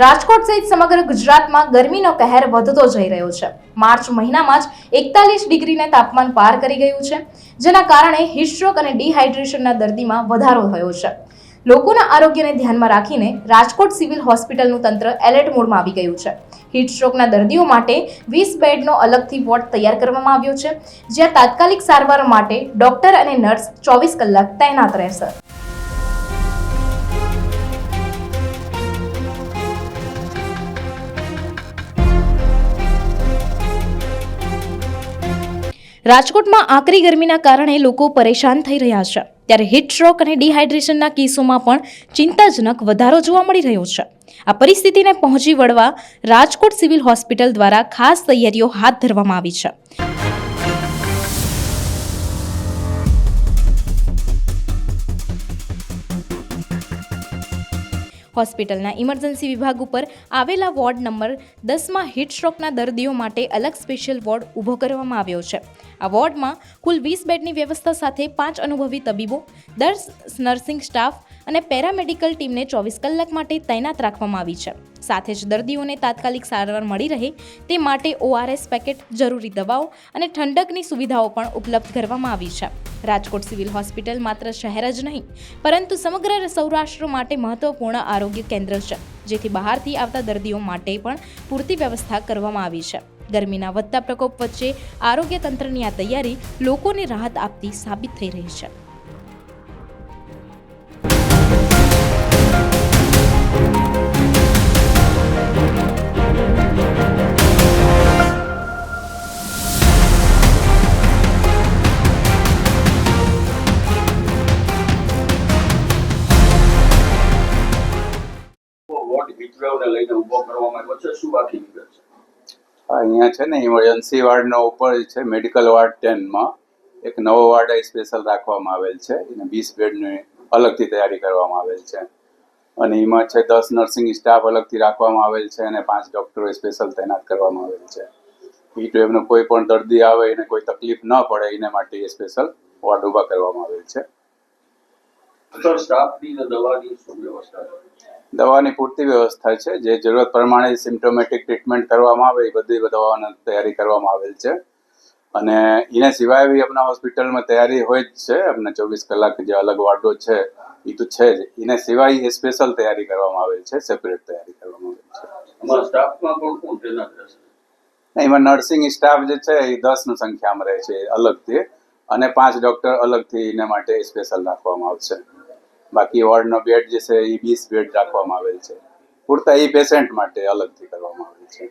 રાજકોટ સહિત સમગ્ર ગુજરાતમાં ગરમીનો કહેર વધતો જઈ રહ્યો છે। માર્ચ મહિનામાં જ 41 ડિગ્રીને તાપમાન પાર કરી ગયું છે, જેના કારણે હીટ સ્ટ્રોક અને ડિહાઇડ્રેશનના દર્દીમાં વધારો થયો છે। લોકોના આરોગ્યને ધ્યાનમાં રાખીને રાજકોટ સિવિલ હોસ્પિટલનું તંત્ર એલર્ટ મોડમાં આવી ગયું છે। હીટ સ્ટ્રોકના દર્દીઓ માટે 20 બેડનો અલગથી વોર્ડ તૈયાર કરવામાં આવ્યો છે, જ્યાં તાત્કાલિક સારવાર માટે ડોક્ટર અને નર્સ 24 કલાક તૈનાત રહેશે। રાજકોટમાં આકરી ગરમીના કારણે લોકો પરેશાન થઈ રહ્યા છે, ત્યારે હીટ સ્ટ્રોક અને ડિહાઇડ્રેશનના કેસોમાં પણ ચિંતાજનક વધારો જોવા મળી રહ્યો છે। આ પરિસ્થિતિને પહોંચી વળવા રાજકોટ સિવિલ હોસ્પિટલ દ્વારા ખાસ તૈયારીઓ હાથ ધરવામાં આવી છે। હોસ્પિટલના ઇમરજન્સી વિભાગ ઉપર આવેલા વોર્ડ નંબર 10માં હીટ સ્ટ્રોકના દર્દીઓ માટે અલગ સ્પેશિયલ વોર્ડ ઊભો કરવામાં આવ્યો છે। આ વોર્ડમાં કુલ 20 બેડની વ્યવસ્થા સાથે 5 અનુભવી તબીબો, 10 નર્સિંગ સ્ટાફ અને પેરામેડિકલ ટીમને 24 કલાક માટે તૈનાત રાખવામાં આવી છે। સાથે જ દર્દીઓને તાત્કાલિક સારવાર મળી રહે તે માટે ORS પેકેટ, જરૂરી દવાઓ અને ઠંડકની સુવિધાઓ પણ ઉપલબ્ધ કરવામાં આવી છે। રાજકોટ સિવિલ હોસ્પિટલ માત્ર શહેર જ નહીં, પરંતુ સમગ્ર સૌરાષ્ટ્ર માટે મહત્વપૂર્ણ આરોગ્ય કેન્દ્ર છે, જેથી બહારથી આવતા દર્દીઓ માટે પણ પૂરતી વ્યવસ્થા કરવામાં આવી છે। ગરમીના વધતા પ્રકોપ વચ્ચે આરોગ્ય તંત્રની આ તૈયારી લોકોને રાહત આપતી સાબિત થઈ રહી છે। અહીંયા છે ને ઇમરજન્સી વાર્ડનો ઉપર છે મેડિકલ વાર્ડ 10માં એક નવો વાર્ડ સ્પેશિયલ રાખવામાં આવેલ છે, એને 20 બેડની અલગથી તૈયારી કરવામાં આવેલ છે અને એમાં છે 10 નર્સિંગ સ્ટાફ અલગથી રાખવામાં આવેલ છે અને 5 ડૉક્ટરો સ્પેશિયલ તૈનાત કરવામાં આવેલ છે। એ તો એમનો કોઈ પણ દર્દી આવે એને કોઈ તકલીફ ન પડે એને માટે એ સ્પેશિયલ વોર્ડ ઊભા કરવામાં આવેલ છે। દવાની પૂરતી વ્યવસ્થા છે, જે જરૂરત પ્રમાણે સિમ્પ્ટોમેટિક ટ્રીટમેન્ટ કરવામાં આવે એ બધી દવાની તૈયારી કરવામાં આવેલ છે અને એને સિવાય બી આપણા હોસ્પિટલમાં તૈયારી હોય જ છે। આપણે 24 કલાક જે અલગ વાર્ડો છે એ તો છે જ, એને સિવાય એ સ્પેશિયલ તૈયારી કરવામાં આવેલ છે, સેપરેટ તૈયારી કરવામાં આવેલ છે। એમાં નર્સિંગ સ્ટાફ જે છે એ 10ની સંખ્યામાં રહે છે અલગથી અને 5 ડૉક્ટર અલગથી એના માટે સ્પેશિયલ રાખવામાં આવશે। બાકી વોર્ડનો બેડ જે છે એ 20 બેડ રાખવામાં આવેલ છે, પૂરતા એ પેશન્ટ માટે અલગથી કરવામાં આવેલ છે।